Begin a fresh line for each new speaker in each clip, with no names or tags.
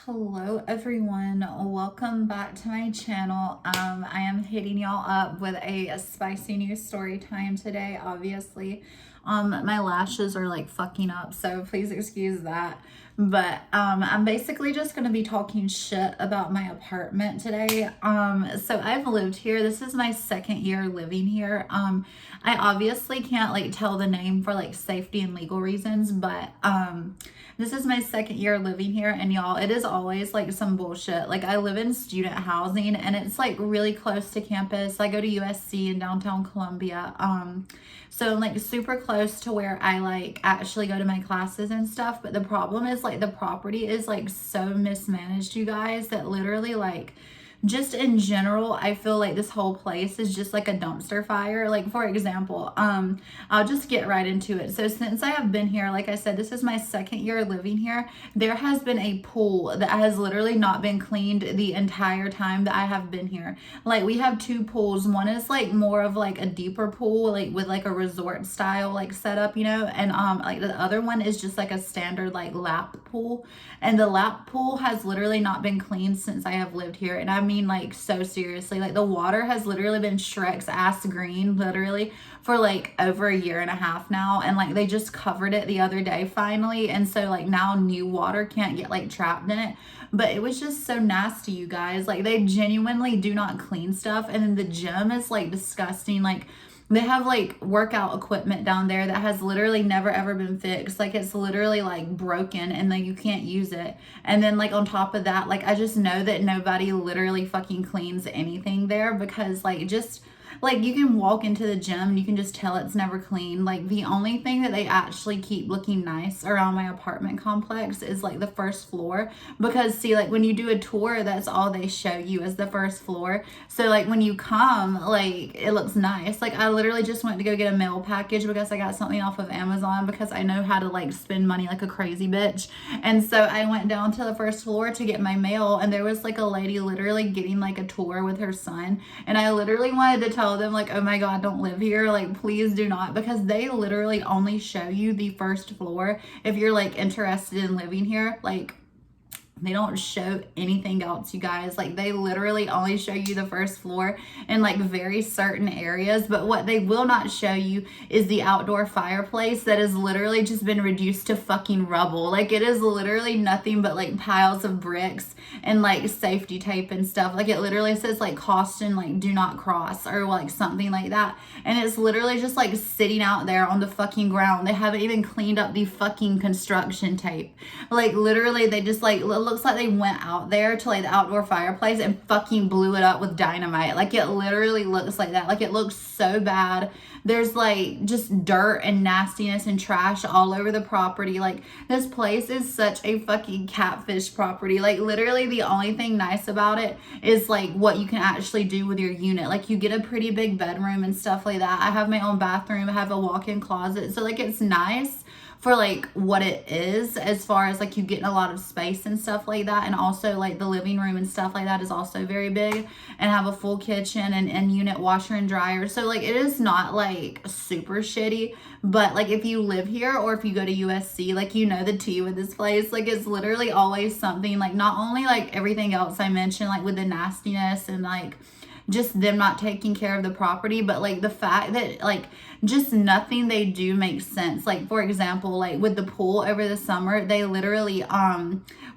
Hello everyone, welcome back to my channel. I am hitting y'all up with a spicy new story time today. Obviously, my lashes are like fucking up, so please excuse that. But I'm basically just gonna be talking shit about my apartment today. So I've lived here. This is my second year living here. I obviously can't like tell the name for like safety and legal reasons, but this is my second year living here, and y'all, it is always like some bullshit. Like, I live in student housing and it's like really close to campus. I go to USC in downtown Columbia. So like super close to where I like actually go to my classes and stuff. But the problem is like the property is like so mismanaged, you guys, that literally like just in general, I feel like this whole place is just like a dumpster fire. Like, for example, I'll just get right into it. So since I have been here, like I said, this is my second year living here. There has been a pool that has literally not been cleaned the entire time that I have been here. Like, we have two pools. One is like more of like a deeper pool, like with like a resort style like setup, you know, and like the other one is just like a standard like lap pool. And the lap pool has literally not been cleaned since I have lived here. And I mean, like, so seriously, like the water has literally been Shrek's ass green, literally, for like over a year and a half now. And like they just covered it the other day finally. And so like now new water can't get like trapped in it. But it was just so nasty, you guys. Like, they genuinely do not clean stuff. And then the gym is like disgusting. Like, they have like workout equipment down there that has literally never ever been fixed. Like, it's literally like broken and then you can't use it. And then like on top of that, like I just know that nobody literally fucking cleans anything there, because like just like you can walk into the gym and you can just tell it's never clean. Like, the only thing that they actually keep looking nice around my apartment complex is like the first floor, because see, like when you do a tour, that's all they show you is the first floor. So like when you come, like it looks nice. Like, I literally just went to go get a mail package because I got something off of Amazon, because I know how to like spend money like a crazy bitch. And so I went down to the first floor to get my mail, and there was like a lady literally getting like a tour with her son, and I literally wanted to tell them like, oh my god, don't live here, like please do not, because they literally only show you the first floor if you're like interested in living here. Like, they don't show anything else, you guys. Like, they literally only show you the first floor in like very certain areas. But what they will not show you is the outdoor fireplace that has literally just been reduced to fucking rubble. Like, it is literally nothing but like piles of bricks and like safety tape and stuff. Like, it literally says like caution, like do not cross, or like something like that. And it's literally just like sitting out there on the fucking ground. They haven't even cleaned up the fucking construction tape. Like, literally, they just like, looks like they went out there to like the outdoor fireplace and fucking blew it up with dynamite. Like, it literally looks like that. Like, it looks so bad. There's like just dirt and nastiness and trash all over the property. Like, this place is such a fucking catfish property. Like, literally the only thing nice about it is like what you can actually do with your unit. Like, you get a pretty big bedroom and stuff like that. I have my own bathroom. I have a walk-in closet. So like, it's nice for like what it is, as far as like you getting a lot of space and stuff like that. And also like the living room and stuff like that is also very big, and have a full kitchen and unit washer and dryer. So like, it is not like super shitty. But like, if you live here or if you go to USC, like, you know the tea with this place. Like, it's literally always something. Like, not only like everything else I mentioned, like with the nastiness and like just them not taking care of the property, but like the fact that like just nothing they do makes sense. Like, for example, like with the pool over the summer, they literally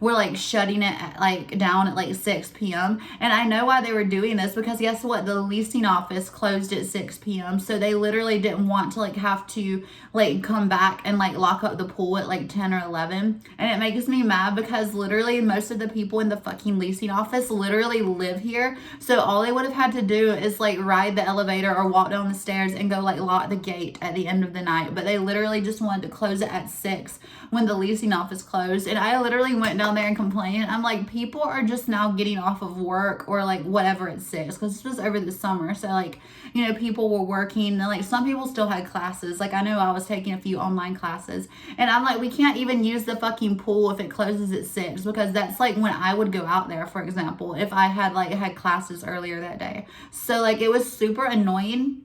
were like shutting it like down at like 6 p.m. And I know why they were doing this, because guess what, the leasing office closed at 6 p.m. So they literally didn't want to like have to like come back and like lock up the pool at like 10 or 11. And it makes me mad, because literally most of the people in the fucking leasing office literally live here. So all they would have had to do is like ride the elevator or walk down the stairs and go like lock the gate at the end of the night. But they literally just wanted to close it at 6 when the leasing office closed. And I literally went down there and complained. I'm like, people are just now getting off of work or like whatever at 6, because this was over the summer. So like, you know, people were working, and like some people still had classes. Like, I know I was taking a few online classes, and I'm like, we can't even use the fucking pool if it closes at 6, because that's like when I would go out there, for example, if I had classes earlier that day. So like, it was super annoying.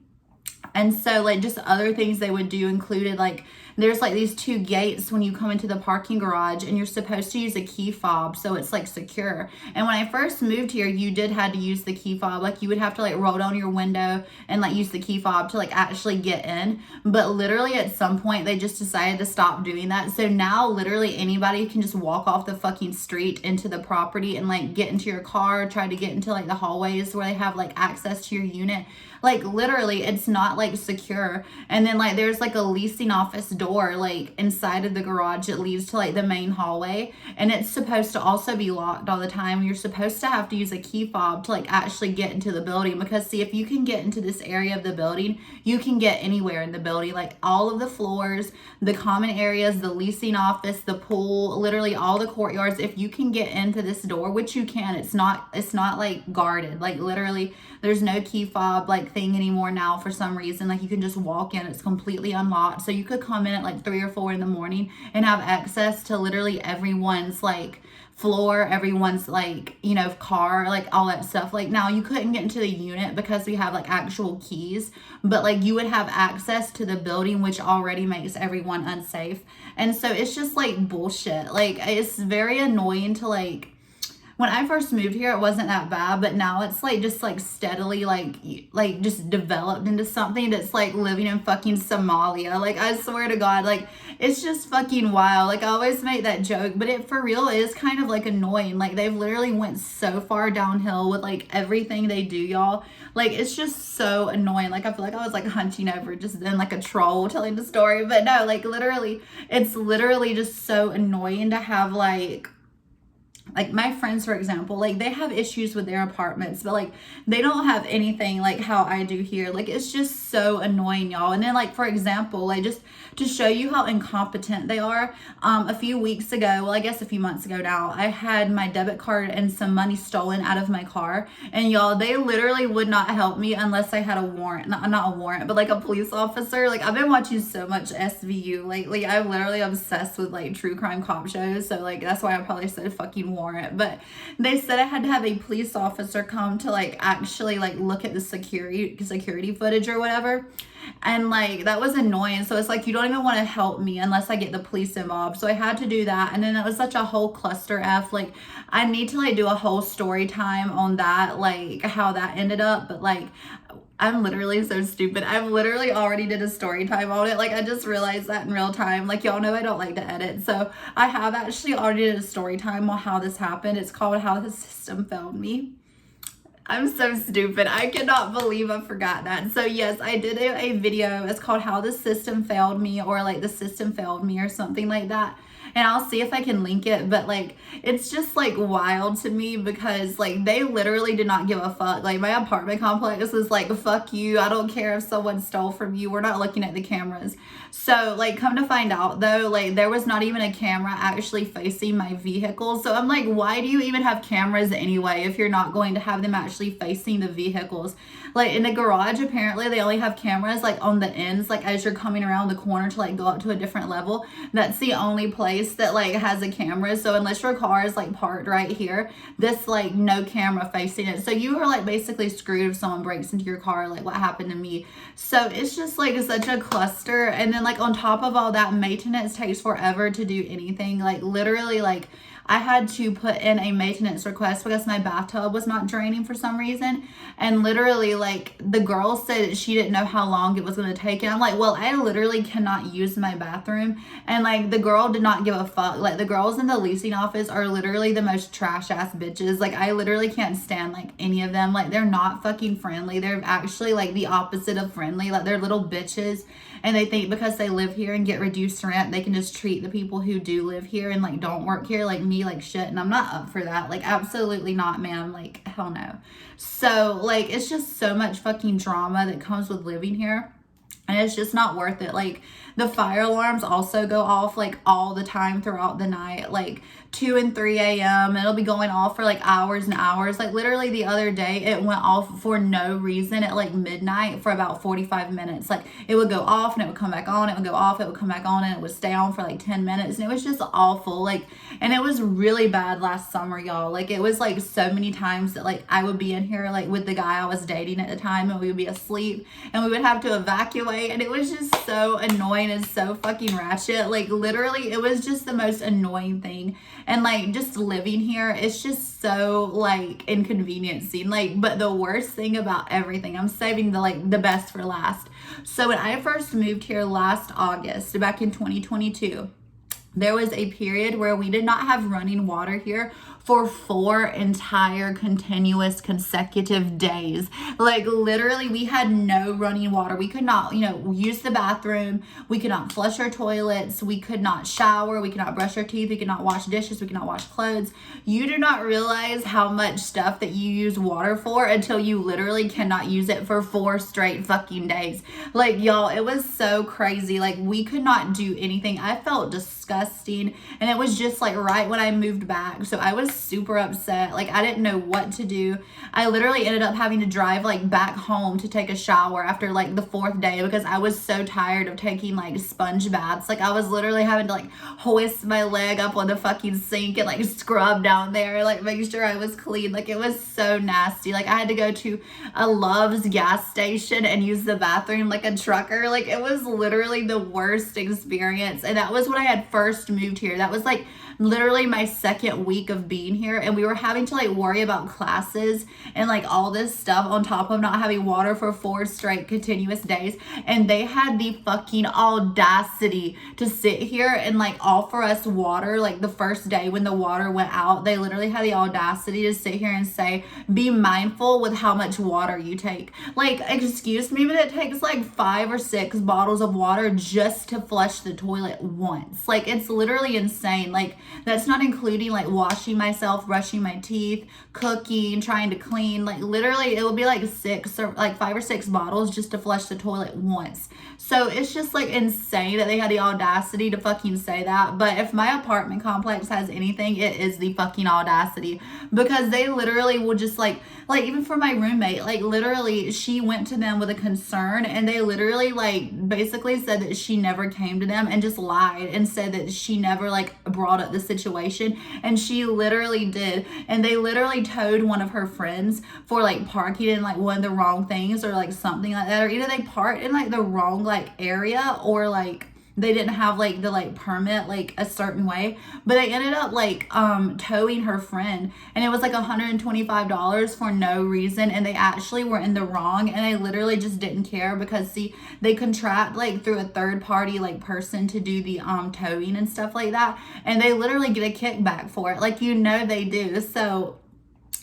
And so like just other things they would do included like there's like these two gates when you come into the parking garage, and you're supposed to use a key fob so it's like secure. And when I first moved here, you did had to use the key fob. Like you would have to like roll down your window and like use the key fob to like actually get in. But literally at some point they just decided to stop doing that. So now literally anybody can just walk off the fucking street into the property and like get into your car, try to get into like the hallways where they have like access to your unit. Like literally it's not like secure. And then like there's like a leasing office door like inside of the garage that leads to like the main hallway, and it's supposed to also be locked all the time. You're supposed to have to use a key fob to like actually get into the building, because see, if you can get into this area of the building, you can get anywhere in the building, like all of the floors, the common areas, the leasing office, the pool, literally all the courtyards. If you can get into this door, which you can, it's not like guarded, like literally there's no key fob like thing anymore now for some reason. Like you can just walk in, it's completely unlocked. So you could come in at like 3 or 4 in the morning and have access to literally everyone's like floor, everyone's like, you know, car, like all that stuff. Like now you couldn't get into the unit because we have like actual keys, but like you would have access to the building, which already makes everyone unsafe. And so it's just like bullshit. Like it's very annoying to like, when I first moved here, it wasn't that bad, but now it's like just like steadily like just developed into something that's like living in fucking Somalia. Like I swear to God, like it's just fucking wild. Like I always make that joke, but it for real is kind of like annoying. Like they've literally went so far downhill with like everything they do, y'all. Like it's just so annoying. Like I feel like I was like hunching over just then like a troll telling the story, but no, like literally, it's literally just so annoying to have like my friends, for example, like they have issues with their apartments, but like they don't have anything like how I do here. Like it's just so annoying, y'all. And then like, for example, like just to show you how incompetent they are, a few weeks ago, well, I guess a few months ago now, I had my debit card and some money stolen out of my car. And y'all, they literally would not help me unless I had a warrant, not a warrant, but like a police officer. Like I've been watching so much SVU lately. I'm literally obsessed with like true crime cop shows. So like, that's why I probably said fucking warrant. But they said I had to have a police officer come to like actually like look at the security footage or whatever. And like that was annoying. So it's like you don't even want to help me unless I get the police involved. So I had to do that, and then it was such a whole cluster F. Like I need to like do a whole story time on that, like how that ended up. But like I'm literally so stupid. I've literally already did a story time on it. Like I just realized that in real time. Like y'all know I don't like to edit, so I have actually already did a story time on how this happened. It's called How the System Failed Me. I'm so stupid. I cannot believe I forgot that. So yes, I did a video. It's called How the System Failed Me, or like The System Failed Me or something like that. And I'll see if I can link it. But like, it's just like wild to me because like they literally did not give a fuck. Like my apartment complex was like, fuck you. I don't care if someone stole from you. We're not looking at the cameras. So like, come to find out though, like there was not even a camera actually facing my vehicle. So I'm like, why do you even have cameras anyway if you're not going to have them actually facing the vehicles? Like in the garage, apparently they only have cameras like on the ends, like as you're coming around the corner to like go up to a different level. That's the only place that like has a camera. So unless your car is like parked right here, this like no camera facing it. So you are like basically screwed if someone breaks into your car, like what happened to me. So it's just like such a cluster. And then like on top of all that, maintenance takes forever to do anything. Like literally, like I had to put in a maintenance request because my bathtub was not draining for some reason. And literally like the girl said that she didn't know how long it was going to take. And I'm like, well, I literally cannot use my bathroom. And like the girl did not give a fuck. Like the girls in the leasing office are literally the most trash ass bitches. Like I literally can't stand like any of them. Like they're not fucking friendly. They're actually like the opposite of friendly. Like they're little bitches. And they think because they live here and get reduced rent, they can just treat the people who do live here and like don't work here like me like shit. And I'm not up for that. Like absolutely not, ma'am. Like hell no. So like it's just so much fucking drama that comes with living here. And it's just not worth it. Like the fire alarms also go off like all the time throughout the night, like 2 and 3 a.m. It'll be going off for like hours and hours. Like literally the other day it went off for no reason at like midnight for about 45 minutes. Like it would go off and it would come back on. It would go off, it would come back on, and it would stay on for like 10 minutes. And it was just awful. Like, and it was really bad last summer, y'all. Like it was like so many times that like I would be in here like with the guy I was dating at the time, and we would be asleep and we would have to evacuate. And it was just so annoying. saying is so fucking ratchet. Like literally it was just the most annoying thing. And like just living here, it's just so like inconveniencing. Like, but the worst thing about everything, I'm saving the best for last. So when I first moved here last August, back in 2022, there was a period where we did not have running water here for 4 entire continuous consecutive days. Like literally we had no running water. We could not, use the bathroom. We could not flush our toilets. We could not shower. We could not brush our teeth. We could not wash dishes. We could not wash clothes. You do not realize how much stuff that you use water for until you literally cannot use it for 4 straight fucking days. Like y'all, it was so crazy. Like we could not do anything. I felt disgusting. And it was just like right when I moved back. So I was super upset. Like I didn't know what to do. I literally ended up having to drive like back home to take a shower after like the 4th day because I was so tired of taking like sponge baths. Like I was literally having to like hoist my leg up on the fucking sink and like scrub down there, like make sure I was clean. Like it was so nasty. Like I had to go to a Love's gas station and use the bathroom like a trucker. Like it was literally the worst experience. And that was when I had first moved here. That was like literally my 2nd week of being here, and we were having to like worry about classes and like all this stuff on top of not having water for 4 straight continuous days. And they had the fucking audacity to sit here and like offer us water like the first day when the water went out. They literally had the audacity to sit here and say, be mindful with how much water you take. Like, excuse me, but it takes like 5 or 6 bottles of water just to flush the toilet once. Like it's literally insane. Like that's not including like washing myself, brushing my teeth, cooking, trying to clean. Like literally it will be like 5 or 6 bottles just to flush the toilet once. So it's just like insane that they had the audacity to fucking say that. But if my apartment complex has anything, it is the fucking audacity, because they literally will just like even for my roommate, like literally she went to them with a concern and they literally like basically said that she never came to them and just lied and said that she never like brought up the situation, and she literally did. And they literally towed one of her friends for like parking in like one of the wrong things or like something like that, or either they parked in like the wrong like area or like they didn't have like the like permit like a certain way, but they ended up like towing her friend, and it was like $125 for no reason, and they actually were in the wrong, and they literally just didn't care because see, they contract like through a third party like person to do the towing and stuff like that, and they literally get a kickback for it, like they do. So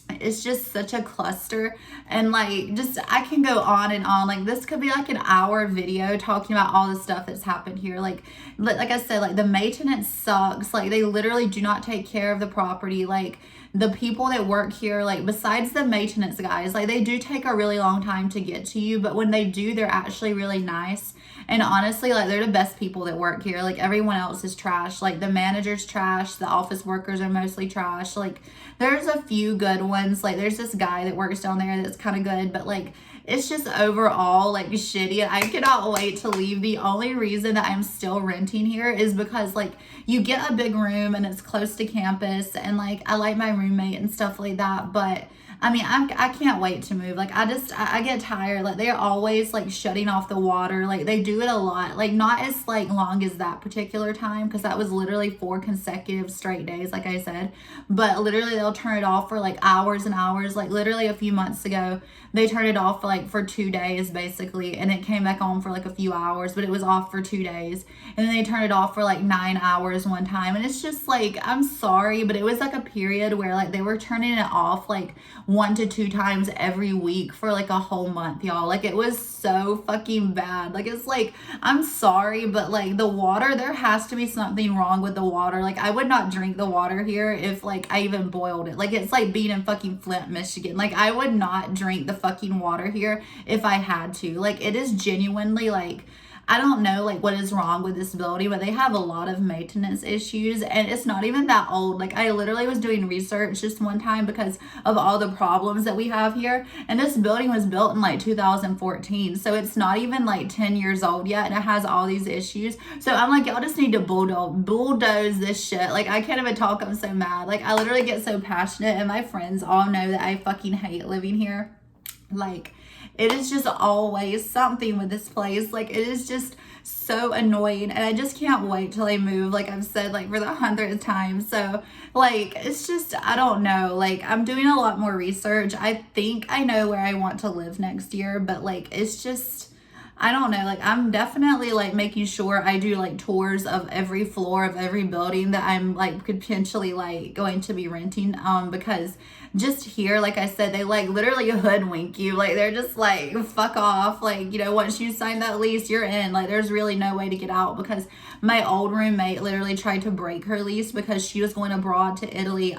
it's just such a cluster. And like just I can go on and on. Like this could be like an hour video talking about all the stuff that's happened here. Like I said, like the maintenance sucks. Like they literally do not take care of the property. Like the people that work here, like besides the maintenance guys, like they do take a really long time to get to you, but when they do, they're actually really nice. And honestly, like they're the best people that work here. Like everyone else is trash. Like the manager's trash, the office workers are mostly trash. Like there's a few good ones. Like there's this guy that works down there that's kind of good, but like it's just overall like shitty. And I cannot wait to leave. The only reason that I'm still renting here is because like you get a big room and it's close to campus, and like I like my roommate and stuff like that, but I mean, I can't wait to move. Like, I get tired. Like, they're always, like, shutting off the water. Like, they do it a lot. Like, not as, like, long as that particular time, because that was literally 4 consecutive straight days, like I said. But literally, they'll turn it off for, like, hours and hours. Like, literally a few months ago, they turned it off, for 2 days, basically. And it came back on for, like, a few hours. But it was off for 2 days. And then they turned it off for, like, 9 hours one time. And it's just, like, I'm sorry, but it was, like, a period where, like, they were turning it off, like, 1 to 2 times every week for like a whole month, y'all. Like it was so fucking bad. Like it's like, I'm sorry, but like the water, there has to be something wrong with the water. Like I would not drink the water here if like I even boiled it. Like it's like being in fucking Flint, Michigan. Like I would not drink the fucking water here if I had to. Like it is genuinely like, I don't know like what is wrong with this building, but they have a lot of maintenance issues, and it's not even that old. Like I literally was doing research just one time because of all the problems that we have here, and this building was built in like 2014, so it's not even like 10 years old yet, and it has all these issues. So I'm like, y'all just need to bulldoze this shit. Like I can't even talk, I'm so mad. Like I literally get so passionate, and my friends all know that I fucking hate living here. Like it is just always something with this place. Like it is just so annoying, and I just can't wait till I move, like I've said like for the 100th time. So like it's just, I don't know, like I'm doing a lot more research. I think I know where I want to live next year, but like it's just, I don't know, like I'm definitely like making sure I do like tours of every floor of every building that I'm like potentially like going to be renting, because just here, like I said, they like literally hoodwink you. Like they're just like, fuck off, like, you know, once you sign that lease, you're in. Like there's really no way to get out, because my old roommate literally tried to break her lease because she was going abroad to Italy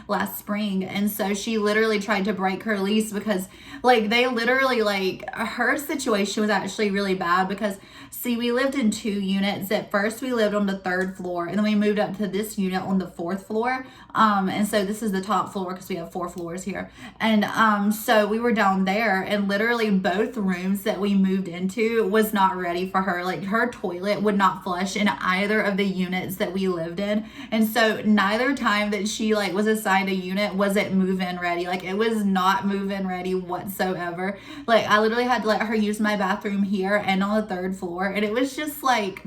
last spring, and so she literally tried to break her lease because like they literally, like her situation was actually really bad because, see, we lived in 2 units. At first we lived on the 3rd floor, and then we moved up to this unit on the 4th floor, and so this is the top floor because we have 4 floors here. And so we were down there, and literally both rooms that we moved into was not ready for her. Like her toilet would not flush in either of the units that we lived in, and so neither time that she like was assigned a unit was it move-in ready. Like it was not move-in ready whatsoever. Like I literally had to let her use my bathroom here and on the 3rd floor, and it was just like,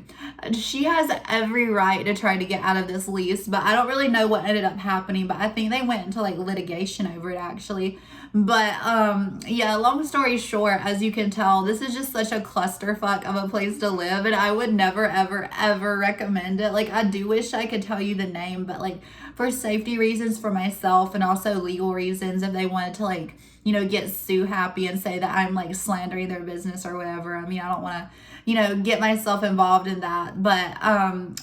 she has every right to try to get out of this lease, but I don't really know what ended up happening. But I think they went into like litigation over it actually. But yeah, long story short, as you can tell, this is just such a clusterfuck of a place to live, and I would never ever recommend it. Like I do wish I could tell you the name, but like for safety reasons for myself and also legal reasons, if they wanted to like, you know, get sue happy and say that I'm like slandering their business or whatever, I mean, I don't want to, you know, get myself involved in that. But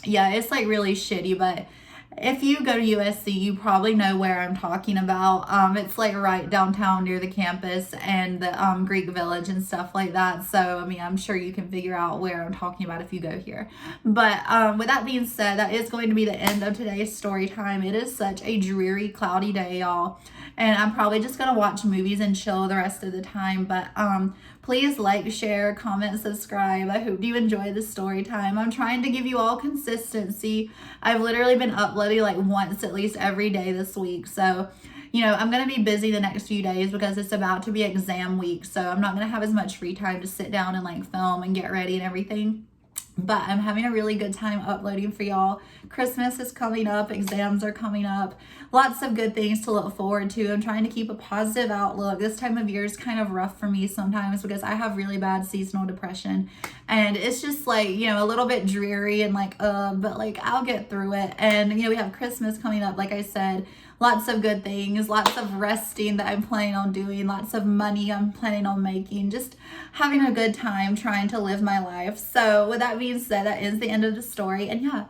yeah, it's like really shitty. But if you go to USC, you probably know where I'm talking about. It's like right downtown near the campus and the Greek village and stuff like that. So I mean, I'm sure you can figure out where I'm talking about if you go here. But with that being said, that is going to be the end of today's story time. It is such a dreary, cloudy day, y'all, and I'm probably just gonna watch movies and chill the rest of the time. But please like, share, comment, subscribe. I hope you enjoy the story time. I'm trying to give you all consistency. I've literally been uploading like once at least every day this week. So, you know, I'm going to be busy the next few days because it's about to be exam week. So I'm not going to have as much free time to sit down and like film and get ready and everything. But I'm having a really good time uploading for y'all. Christmas is coming up. Exams are coming up. Lots of good things to look forward to. I'm trying to keep a positive outlook. This time of year is kind of rough for me sometimes because I have really bad seasonal depression. And it's just like, you know, a little bit dreary and like, but like I'll get through it. And, you know, we have Christmas coming up, like I said. Lots of good things, lots of resting that I'm planning on doing, lots of money I'm planning on making, just having a good time trying to live my life. So with that being said, that is the end of the story. And yeah,